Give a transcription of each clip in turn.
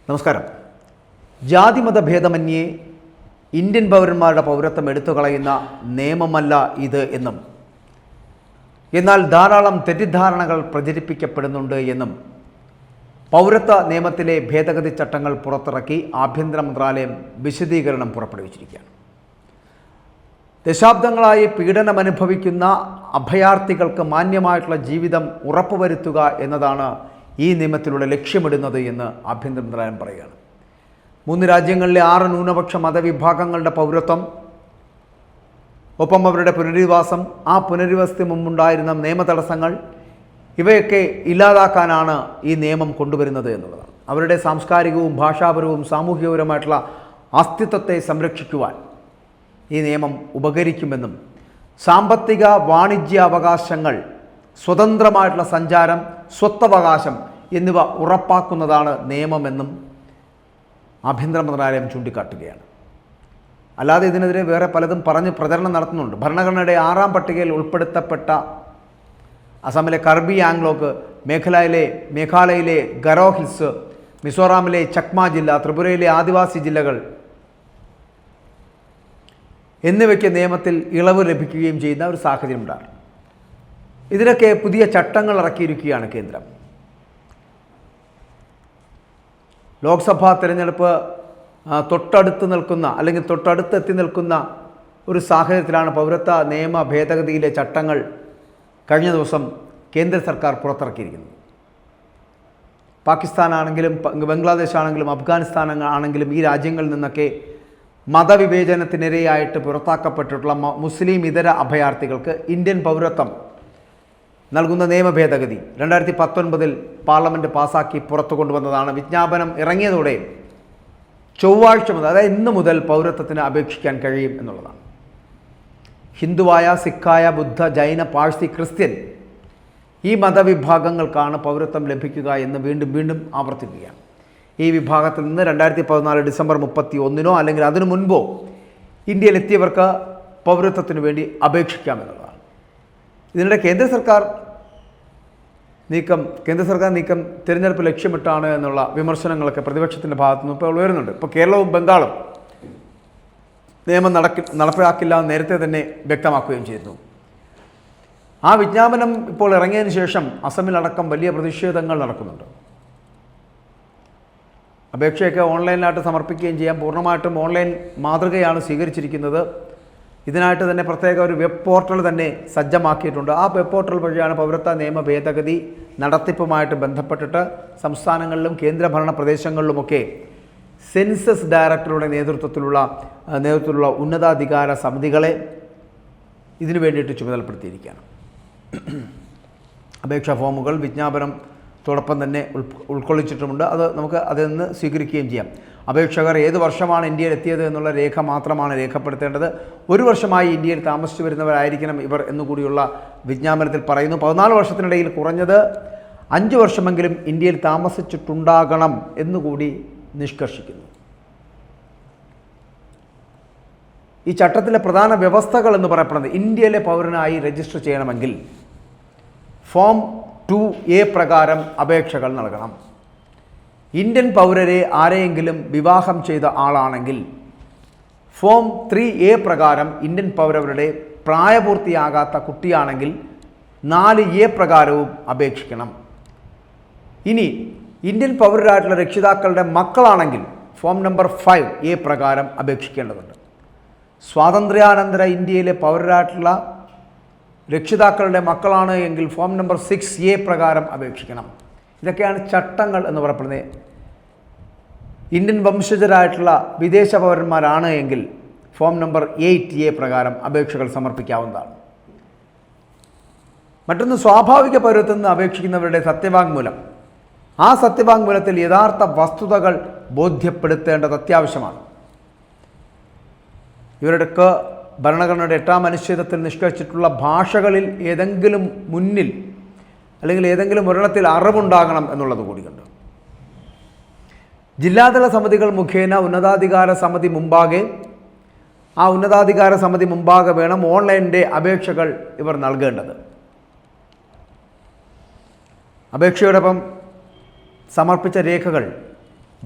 നമസ്കാരം. ജാതിമത ഭേദമന്യേ ഇന്ത്യൻ പൗരന്മാരുടെ പൗരത്വം എടുത്തു കളയുന്ന നിയമമല്ല ഇത് എന്നും എന്നാൽ ധാരാളം തെറ്റിദ്ധാരണകൾ പ്രചരിപ്പിക്കപ്പെടുന്നുണ്ട് എന്നും പൗരത്വ നിയമത്തിലെ ഭേദഗതി ചട്ടങ്ങൾ പുറത്തിറക്കി ആഭ്യന്തര മന്ത്രാലയം വിശദീകരണം പുറപ്പെടുവിച്ചിരിക്കുകയാണ്. ദശാബ്ദങ്ങളായി പീഡനമനുഭവിക്കുന്ന അഭയാർത്ഥികൾക്ക് മാന്യമായിട്ടുള്ള ജീവിതം ഉറപ്പുവരുത്തുക എന്നതാണ് ഈ നിയമത്തിലൂടെ ലക്ഷ്യമിടുന്നത് എന്ന് ആഭ്യന്തര മന്ത്രാലയം പറയുകയാണ്. 3 രാജ്യങ്ങളിലെ 6 ന്യൂനപക്ഷ മതവിഭാഗങ്ങളുടെ പൗരത്വം, ഒപ്പം അവരുടെ പുനരധിവാസം, ആ പുനരധിവാസത്തിന് മുമ്പുണ്ടായിരുന്ന നിയമ തടസ്സങ്ങൾ, ഇവയൊക്കെ ഇല്ലാതാക്കാനാണ് ഈ നിയമം കൊണ്ടുവരുന്നത് എന്നുള്ളതാണ്. അവരുടെ സാംസ്കാരികവും ഭാഷാപരവും സാമൂഹികപരമായിട്ടുള്ള അസ്തിത്വത്തെ സംരക്ഷിക്കുവാൻ ഈ നിയമം ഉപകരിക്കുമെന്നും സാമ്പത്തിക വാണിജ്യ അവകാശങ്ങൾ, സ്വതന്ത്രമായിട്ടുള്ള സഞ്ചാരം, സ്വത്തവകാശം എന്നിവ ഉറപ്പാക്കുന്നതാണ് നിയമമെന്നും ആഭ്യന്തര മന്ത്രാലയം ചൂണ്ടിക്കാട്ടുകയാണ്. അല്ലാതെ ഇതിനെതിരെ വേറെ പലതും പറഞ്ഞ് പ്രചരണം നടത്തുന്നുണ്ട്. ഭരണഘടനയുടെ 6ാം പട്ടികയിൽ ഉൾപ്പെടുത്തപ്പെട്ട അസമിലെ കർബി ആംഗ്ലോക്ക്, മേഘാലയയിലെ ഗരോ ഹിൽസ്, മിസോറാമിലെ ചക്മ ജില്ല, ത്രിപുരയിലെ ആദിവാസി ജില്ലകൾ എന്നിവയ്ക്ക് നിയമത്തിൽ ഇളവ് ലഭിക്കുകയും ചെയ്യുന്ന ഒരു സാഹചര്യം ഉണ്ടാകും. ഇതിനൊക്കെ പുതിയ ചട്ടങ്ങൾ ഇറക്കിയിരിക്കുകയാണ് കേന്ദ്രം. ലോക്സഭാ തിരഞ്ഞെടുപ്പ് തൊട്ടടുത്ത് നിൽക്കുന്ന അല്ലെങ്കിൽ തൊട്ടടുത്തെത്തി നിൽക്കുന്ന ഒരു സാഹചര്യത്തിലാണ് പൗരത്വ നിയമ ഭേദഗതിയിലെ ചട്ടങ്ങൾ കഴിഞ്ഞ ദിവസം കേന്ദ്ര സർക്കാർ പുറത്തിറക്കിയിരിക്കുന്നത്. പാകിസ്ഥാനാണെങ്കിലും ബംഗ്ലാദേശ് ആണെങ്കിലും അഫ്ഗാനിസ്ഥാൻ ആണെങ്കിലും ഈ രാജ്യങ്ങളിൽ നിന്നൊക്കെ മതവിവേചനത്തിനിരയായിട്ട് പുറത്താക്കപ്പെട്ടിട്ടുള്ള മുസ്ലിം ഇതര അഭയാർത്ഥികൾക്ക് ഇന്ത്യൻ പൗരത്വം നൽകുന്ന നിയമ ഭേദഗതി 2019 പാർലമെൻറ്റ് പാസാക്കി പുറത്തു കൊണ്ടുവന്നതാണ്. വിജ്ഞാപനം ഇറങ്ങിയതോടെ ചൊവ്വാഴ്ച മുതൽ, അതായത് ഇന്ന് മുതൽ പൗരത്വത്തിന് അപേക്ഷിക്കാൻ കഴിയും എന്നുള്ളതാണ്. ഹിന്ദുവായ, സിഖായ, ബുദ്ധ, ജൈന, പാഴ്സി, ക്രിസ്ത്യൻ ഈ മതവിഭാഗങ്ങൾക്കാണ് പൗരത്വം ലഭിക്കുക എന്ന് വീണ്ടും വീണ്ടും ആവർത്തിക്കുകയാണ്. ഈ വിഭാഗത്തിൽ നിന്ന് 2014 ഡിസംബർ 31 അല്ലെങ്കിൽ അതിനു മുൻപോ ഇന്ത്യയിലെത്തിയവർക്ക് പൗരത്വത്തിന് വേണ്ടി അപേക്ഷിക്കാമെന്നുള്ളതാണ്. ഇതിനിടെ കേന്ദ്ര സർക്കാർ നീക്കം തിരഞ്ഞെടുപ്പ് ലക്ഷ്യമിട്ടാണ് എന്നുള്ള വിമർശനങ്ങളൊക്കെ പ്രതിപക്ഷത്തിൻ്റെ ഭാഗത്തുനിന്ന് ഇപ്പോൾ ഉയരുന്നുണ്ട്. ഇപ്പോൾ കേരളവും ബംഗാളും നിയമം നടപ്പിലാക്കില്ല എന്ന് നേരത്തെ തന്നെ വ്യക്തമാക്കുകയും ചെയ്തിരുന്നു. ആ വിജ്ഞാപനം ഇപ്പോൾ ഇറങ്ങിയതിന് ശേഷം അസമിലടക്കം വലിയ പ്രതിഷേധങ്ങൾ നടക്കുന്നുണ്ട്. അപേക്ഷയൊക്കെ ഓൺലൈനിലായിട്ട് സമർപ്പിക്കുകയും ചെയ്യാം. പൂർണ്ണമായിട്ടും ഓൺലൈൻ മാതൃകയാണ് സ്വീകരിച്ചിരിക്കുന്നത്. ഇതിനായിട്ട് തന്നെ പ്രത്യേക ഒരു വെബ് പോർട്ടൽ തന്നെ സജ്ജമാക്കിയിട്ടുണ്ട്. ആ വെബ് പോർട്ടൽ വഴിയാണ് പൗരത്വ നിയമ ഭേദഗതി നടത്തിപ്പുമായിട്ട് ബന്ധപ്പെട്ടിട്ട് സംസ്ഥാനങ്ങളിലും കേന്ദ്രഭരണ പ്രദേശങ്ങളിലുമൊക്കെ സെൻസസ് ഡയറക്ടറുടെ നേതൃത്വത്തിലുള്ള ഉന്നതാധികാര സമിതികളെ ഇതിനു വേണ്ടിയിട്ട് ചുമതലപ്പെടുത്തിയിരിക്കുകയാണ്. അപേക്ഷാ ഫോമുകൾ വിജ്ഞാപനത്തോടൊപ്പം തന്നെ ഉൾക്കൊള്ളിച്ചിട്ടുമുണ്ട്. അത് നമുക്ക് അതിൽ നിന്ന് സ്വീകരിക്കുകയും ചെയ്യാം. അപേക്ഷകർ ഏത് വർഷമാണ് ഇന്ത്യയിൽ എത്തിയത് എന്നുള്ള രേഖ മാത്രമാണ് രേഖപ്പെടുത്തേണ്ടത്. 1 വർഷമായി ഇന്ത്യയിൽ താമസിച്ചു വരുന്നവരായിരിക്കണം ഇവർ എന്നുകൂടിയുള്ള വിജ്ഞാപനത്തിൽ പറയുന്നു. 14 വർഷത്തിനിടയിൽ കുറഞ്ഞത് 5 വർഷമെങ്കിലും ഇന്ത്യയിൽ താമസിച്ചിട്ടുണ്ടാകണം എന്നുകൂടി നിഷ്കർഷിക്കുന്നു. ഈ ചട്ടത്തിലെ പ്രധാന വ്യവസ്ഥകൾ എന്ന് പറയപ്പെടുന്നത്, ഇന്ത്യയിലെ പൗരനായി രജിസ്റ്റർ ചെയ്യണമെങ്കിൽ ഫോം 2A പ്രകാരം അപേക്ഷകൾ നൽകണം. ഇന്ത്യൻ പൗരരെ ആരെയെങ്കിലും വിവാഹം ചെയ്ത ആളാണെങ്കിൽ ഫോം 3A പ്രകാരം ഇന്ത്യൻ പൗരവരുടെ പ്രായപൂർത്തിയാകാത്ത കുട്ടിയാണെങ്കിൽ 4A പ്രകാരവും അപേക്ഷിക്കണം. ഇനി ഇന്ത്യൻ പൗരരായിട്ടുള്ള രക്ഷിതാക്കളുടെ മക്കളാണെങ്കിൽ ഫോം നമ്പർ 5A പ്രകാരം അപേക്ഷിക്കേണ്ടതുണ്ട്. സ്വാതന്ത്ര്യാനന്തര ഇന്ത്യയിലെ പൗരരായിട്ടുള്ള രക്ഷിതാക്കളുടെ മക്കളാണ് എങ്കിൽ ഫോം നമ്പർ 6A പ്രകാരം അപേക്ഷിക്കണം. ഇതൊക്കെയാണ് ചട്ടങ്ങൾ എന്ന് പറയപ്പെടുന്നത്. ഇന്ത്യൻ വംശജരായിട്ടുള്ള വിദേശ പൗരന്മാരാണ് എങ്കിൽ ഫോം നമ്പർ 8A പ്രകാരം അപേക്ഷകൾ സമർപ്പിക്കാവുന്നതാണ്. മറ്റൊന്ന്, സ്വാഭാവിക പൗരത്വത്തിൽ നിന്ന് അപേക്ഷിക്കുന്നവരുടെ സത്യവാങ്മൂലം. ആ സത്യവാങ്മൂലത്തിൽ യഥാർത്ഥ വസ്തുതകൾ ബോധ്യപ്പെടുത്തേണ്ടത് അത്യാവശ്യമാണ്. ഇവരുടെയൊക്കെ ഭരണഘടനയുടെ 8ാം അനുച്ഛേദത്തിൽ നിഷ്കർഷിച്ചിട്ടുള്ള ഭാഷകളിൽ ഏതെങ്കിലും മുന്നിൽ അല്ലെങ്കിൽ ഏതെങ്കിലും ഒരെണ്ണത്തിൽ അറിവുണ്ടാകണം എന്നുള്ളത് കൂടിയുണ്ട്. ജില്ലാതല സമിതികൾ മുഖേന ഉന്നതാധികാര സമിതി മുമ്പാകെ വേണം ഓൺലൈനിൻ്റെ അപേക്ഷകൾ ഇവർ നൽകേണ്ടത്. അപേക്ഷയോടൊപ്പം സമർപ്പിച്ച രേഖകൾ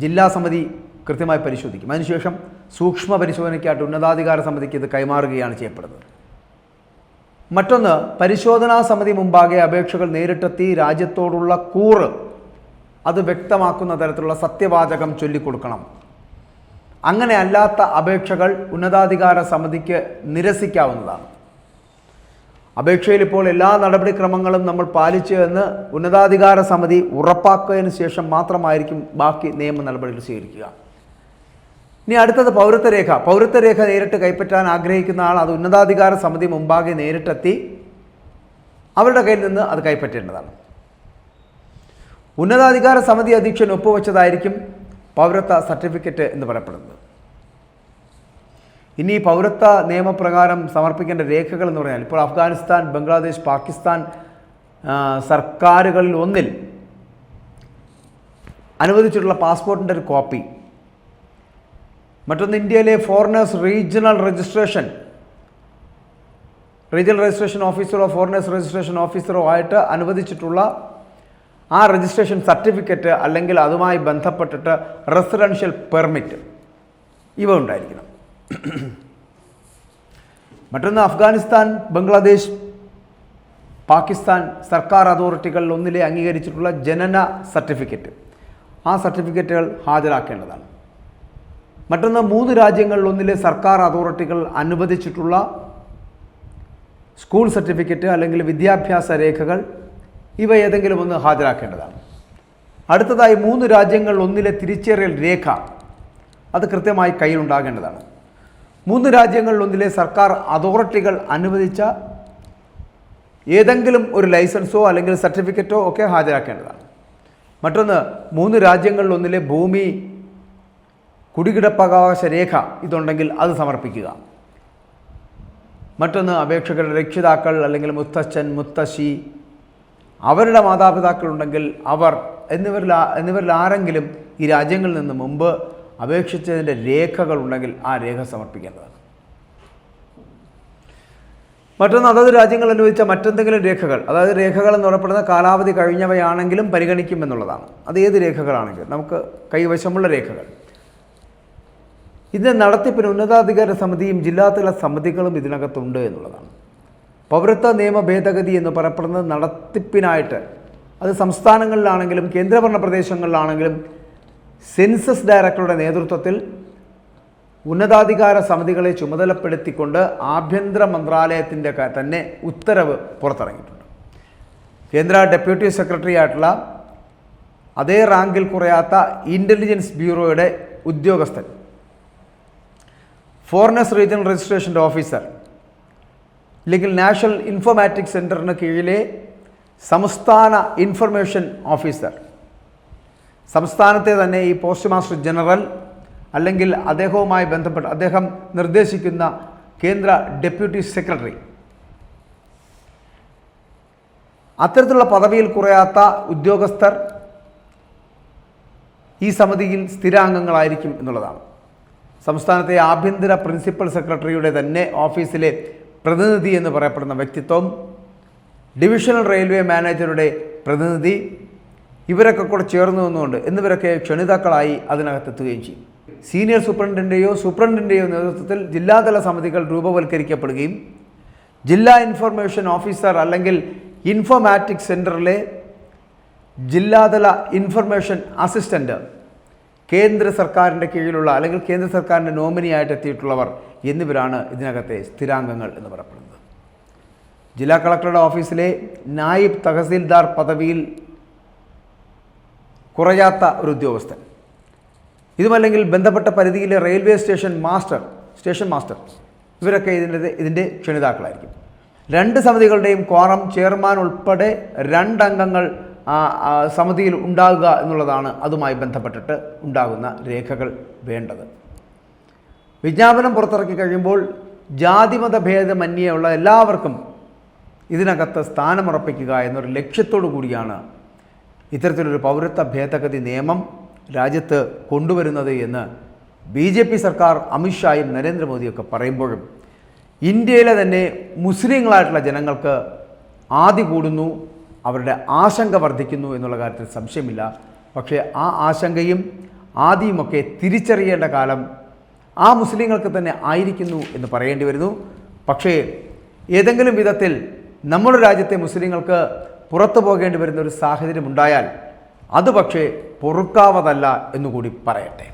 ജില്ലാ സമിതി കൃത്യമായി പരിശോധിക്കും. അതിനുശേഷം സൂക്ഷ്മ പരിശോധനയ്ക്കായിട്ട് ഉന്നതാധികാര സമിതിക്ക് ഇത് കൈമാറുകയാണ് ചെയ്യപ്പെടുന്നത്. മറ്റൊന്ന്, പരിശോധനാ സമിതി മുമ്പാകെ അപേക്ഷകൾ നേരിട്ടെത്തി രാജ്യത്തോടുള്ള കൂറ് അത് വ്യക്തമാക്കുന്ന തരത്തിലുള്ള സത്യവാചകം ചൊല്ലിക്കൊടുക്കണം. അങ്ങനെ അല്ലാത്ത അപേക്ഷകൾ ഉന്നതാധികാര സമിതിക്ക് നിരസിക്കാവുന്നതാണ്. അപേക്ഷയിൽ ഇപ്പോൾ എല്ലാ നടപടിക്രമങ്ങളും നമ്മൾ പാലിച്ചു എന്ന് ഉന്നതാധികാര സമിതി ഉറപ്പാക്കിയതിന് ശേഷം മാത്രമായിരിക്കും ബാക്കി നിയമ നടപടികൾ സ്വീകരിക്കുക. ഇനി അടുത്തത് പൗരത്വരേഖ. പൗരത്വരേഖ നേരിട്ട് കൈപ്പറ്റാൻ ആഗ്രഹിക്കുന്ന ആൾ അത് ഉന്നതാധികാര സമിതി മുമ്പാകെ നേരിട്ടെത്തി അവരുടെ കയ്യിൽ നിന്ന് അത് കൈപ്പറ്റേണ്ടതാണ്. ഉന്നതാധികാര സമിതി അധ്യക്ഷൻ ഒപ്പുവെച്ചതായിരിക്കും പൗരത്വ സർട്ടിഫിക്കറ്റ് എന്ന് പറയപ്പെടുന്നത്. ഇനി പൗരത്വ നിയമപ്രകാരം സമർപ്പിക്കേണ്ട രേഖകൾ എന്ന് പറഞ്ഞാൽ ഇപ്പോൾ അഫ്ഗാനിസ്ഥാൻ, ബംഗ്ലാദേശ്, പാകിസ്ഥാൻ സർക്കാരുകളിൽ ഒന്നിൽ അനുവദിച്ചിട്ടുള്ള പാസ്പോർട്ടിൻ്റെ ഒരു കോപ്പി, മറ്റൊന്ന് ഇന്ത്യയിലെ ഫോറിനേഴ്സ് റീജിയണൽ രജിസ്ട്രേഷൻ ഓഫീസറോ ഫോറിനേഴ്സ് രജിസ്ട്രേഷൻ ഓഫീസറോ ആയിട്ട് അനുവദിച്ചിട്ടുള്ള ആ രജിസ്ട്രേഷൻ സർട്ടിഫിക്കറ്റ് അല്ലെങ്കിൽ അതുമായി ബന്ധപ്പെട്ടിട്ട് റെസിഡൻഷ്യൽ പെർമിറ്റ് ഇവ ഉണ്ടായിരിക്കണം. മറ്റൊന്ന് അഫ്ഗാനിസ്ഥാൻ, ബംഗ്ലാദേശ്, പാകിസ്ഥാൻ സർക്കാർ അതോറിറ്റികളിൽ ഒന്നിലെ അംഗീകരിച്ചിട്ടുള്ള ജനന സർട്ടിഫിക്കറ്റ്, ആ സർട്ടിഫിക്കറ്റുകൾ ഹാജരാക്കേണ്ടതാണ്. മറ്റൊന്ന് 3 രാജ്യങ്ങളിൽ ഒന്നിലെ സർക്കാർ അതോറിറ്റികൾ അനുവദിച്ചിട്ടുള്ള സ്കൂൾ സർട്ടിഫിക്കറ്റ് അല്ലെങ്കിൽ വിദ്യാഭ്യാസ രേഖകൾ ഇവ ഏതെങ്കിലും ഒന്ന് ഹാജരാക്കേണ്ടതാണ്. അടുത്തതായി 3 രാജ്യങ്ങളിൽ ഒന്നിലെ തിരിച്ചറിയൽ രേഖ അത് കൃത്യമായി കയ്യിലുണ്ടാകേണ്ടതാണ്. 3 രാജ്യങ്ങളിൽ ഒന്നിലെ സർക്കാർ അതോറിറ്റികൾ അനുവദിച്ച ഏതെങ്കിലും ഒരു ലൈസൻസോ അല്ലെങ്കിൽ സർട്ടിഫിക്കറ്റോ ഒക്കെ ഹാജരാക്കേണ്ടതാണ്. മറ്റൊന്ന് 3 രാജ്യങ്ങളിൽ ഒന്നിലെ ഭൂമി കുടികിടപ്പവകാശ രേഖ ഇതുണ്ടെങ്കിൽ അത് സമർപ്പിക്കുക. മറ്റൊന്ന് അപേക്ഷകരുടെ രക്ഷിതാക്കൾ അല്ലെങ്കിൽ മുത്തച്ഛൻ, മുത്തശ്ശി, അവരുടെ മാതാപിതാക്കളുണ്ടെങ്കിൽ അവർ എന്നിവരിൽ ആരെങ്കിലും ഈ രാജ്യങ്ങളിൽ നിന്ന് മുമ്പ് അപേക്ഷിച്ചതിൻ്റെ രേഖകൾ ഉണ്ടെങ്കിൽ ആ രേഖ സമർപ്പിക്കേണ്ടതാണ്. മറ്റൊന്ന് അതത് രാജ്യങ്ങൾ അനുവദിച്ച മറ്റെന്തെങ്കിലും രേഖകൾ, അതായത് രേഖകൾ എന്ന് പറയപ്പെടുന്ന കാലാവധി കഴിഞ്ഞവയാണെങ്കിലും പരിഗണിക്കുമെന്നുള്ളതാണ്. അത് ഏത് രേഖകളാണെങ്കിലും നമുക്ക് കൈവശമുള്ള രേഖകൾ. ഇതിൻ്റെ നടത്തിപ്പിന് ഉന്നതാധികാര സമിതിയും ജില്ലാതല സമിതികളും ഇതിനകത്തുണ്ട് എന്നുള്ളതാണ്. പൗരത്വ നിയമ ഭേദഗതി എന്ന് പറയപ്പെടുന്നത് നടത്തിപ്പിനായിട്ട് അത് സംസ്ഥാനങ്ങളിലാണെങ്കിലും കേന്ദ്രഭരണ പ്രദേശങ്ങളിലാണെങ്കിലും സെൻസസ് ഡയറക്ടറുടെ നേതൃത്വത്തിൽ ഉന്നതാധികാര സമിതികളെ ചുമതലപ്പെടുത്തിക്കൊണ്ട് ആഭ്യന്തര മന്ത്രാലയത്തിൻ്റെ തന്നെ ഉത്തരവ് പുറത്തിറങ്ങിയിട്ടുണ്ട്. കേന്ദ്ര ഡെപ്യൂട്ടി സെക്രട്ടറി ആയിട്ടുള്ള അതേ റാങ്കിൽ കുറയാത്ത ഇൻ്റലിജൻസ് ബ്യൂറോയുടെ ഉദ്യോഗസ്ഥൻ, ഫോറിനേഴ്സ് റീജിയണൽ രജിസ്ട്രേഷൻ്റെ ഓഫീസർ അല്ലെങ്കിൽ നാഷണൽ ഇൻഫോർമാറ്റിക്സ് സെൻറ്ററിന് കീഴിലെ സംസ്ഥാന ഇൻഫർമേഷൻ ഓഫീസർ, സംസ്ഥാനത്തെ തന്നെ ഈ പോസ്റ്റ് മാസ്റ്റർ ജനറൽ അല്ലെങ്കിൽ അദ്ദേഹവുമായി ബന്ധപ്പെട്ട് അദ്ദേഹം നിർദ്ദേശിക്കുന്ന കേന്ദ്ര ഡെപ്യൂട്ടി സെക്രട്ടറി, അത്തരത്തിലുള്ള പദവിയിൽ കുറയാത്ത ഉദ്യോഗസ്ഥർ ഈ സമിതിയിൽ സ്ഥിരാംഗങ്ങളായിരിക്കും എന്നുള്ളതാണ്. സംസ്ഥാനത്തെ ആഭ്യന്തര പ്രിൻസിപ്പൽ സെക്രട്ടറിയുടെ തന്നെ ഓഫീസിലെ പ്രതിനിധി എന്ന് പറയപ്പെടുന്ന വ്യക്തിത്വം, ഡിവിഷണൽ റെയിൽവേ മാനേജറുടെ പ്രതിനിധി, ഇവരൊക്കെ കൂടെ ചേർന്ന് നിന്നുകൊണ്ട് എന്നിവരൊക്കെ ക്ഷണിതാക്കളായി അതിനകത്തെത്തുകയും ചെയ്യും. സീനിയർ സൂപ്രണ്ടിൻ്റെയോ നേതൃത്വത്തിൽ ജില്ലാതല സമിതികൾ രൂപവൽക്കരിക്കപ്പെടുകയും ജില്ലാ ഇൻഫർമേഷൻ ഓഫീസർ അല്ലെങ്കിൽ ഇൻഫോമാറ്റിക്സ് സെൻറ്ററിലെ ജില്ലാതല ഇൻഫർമേഷൻ അസിസ്റ്റൻ്റ്, കേന്ദ്ര സർക്കാരിൻ്റെ കീഴിലുള്ള അല്ലെങ്കിൽ കേന്ദ്ര സർക്കാരിൻ്റെ നോമിനിയായിട്ട് എത്തിയിട്ടുള്ളവർ എന്നിവരാണ് ഇതിനകത്തെ സ്ഥിരാംഗങ്ങൾ എന്ന് പറയപ്പെടുന്നത്. ജില്ലാ കളക്ടറുടെ ഓഫീസിലെ നായിബ് തഹസീൽദാർ പദവിയിൽ കുറയാത്ത ഒരു ഉദ്യോഗസ്ഥൻ, ഇതുമല്ലെങ്കിൽ ബന്ധപ്പെട്ട പരിധിയിലെ റെയിൽവേ സ്റ്റേഷൻ മാസ്റ്റർ ഇവരൊക്കെ ഇതിൻ്റെ ക്ഷണിതാക്കളായിരിക്കും. 2 സമിതികളുടെയും ക്വാറം ചെയർമാൻ ഉൾപ്പെടെ 2 അംഗങ്ങൾ സമിതിയിൽ ഉണ്ടാകുക എന്നുള്ളതാണ് അതുമായി ബന്ധപ്പെട്ടിട്ട് ഉണ്ടാകുന്ന രേഖകൾ വേണ്ടത്. വിജ്ഞാപനം പുറത്തിറക്കി കഴിയുമ്പോൾ ജാതിമത ഭേദമന്യേയുള്ള എല്ലാവർക്കും ഇതിനകത്ത് സ്ഥാനമുറപ്പിക്കുക എന്നൊരു ലക്ഷ്യത്തോടു കൂടിയാണ് ഇത്തരത്തിലൊരു പൗരത്വ ഭേദഗതി നിയമം രാജ്യത്ത് കൊണ്ടുവരുന്നത് എന്ന് BJP സർക്കാർ അമിത്ഷായും നരേന്ദ്രമോദിയൊക്കെ പറയുമ്പോഴും ഇന്ത്യയിലെ തന്നെ മുസ്ലിങ്ങളായിട്ടുള്ള ജനങ്ങൾക്ക് ആദി കൂടുന്നു, അവരുടെ ആശങ്ക വർദ്ധിക്കുന്നു എന്നുള്ള കാര്യത്തിൽ സംശയമില്ല. പക്ഷേ ആ ആശങ്കയും ആദിയുമൊക്കെ തിരിച്ചറിയേണ്ട കാലം ആ മുസ്ലിങ്ങൾക്ക് തന്നെ ആയിരിക്കുന്നു എന്ന് പറയേണ്ടി വരുന്നു. പക്ഷേ ഏതെങ്കിലും വിധത്തിൽ നമ്മുടെ രാജ്യത്തെ മുസ്ലിങ്ങൾക്ക് പുറത്തു പോകേണ്ടി വരുന്ന ഒരു സാഹചര്യം ഉണ്ടായാൽ അത് പക്ഷേ പൊറുക്കാവതല്ല എന്നുകൂടി പറയട്ടെ.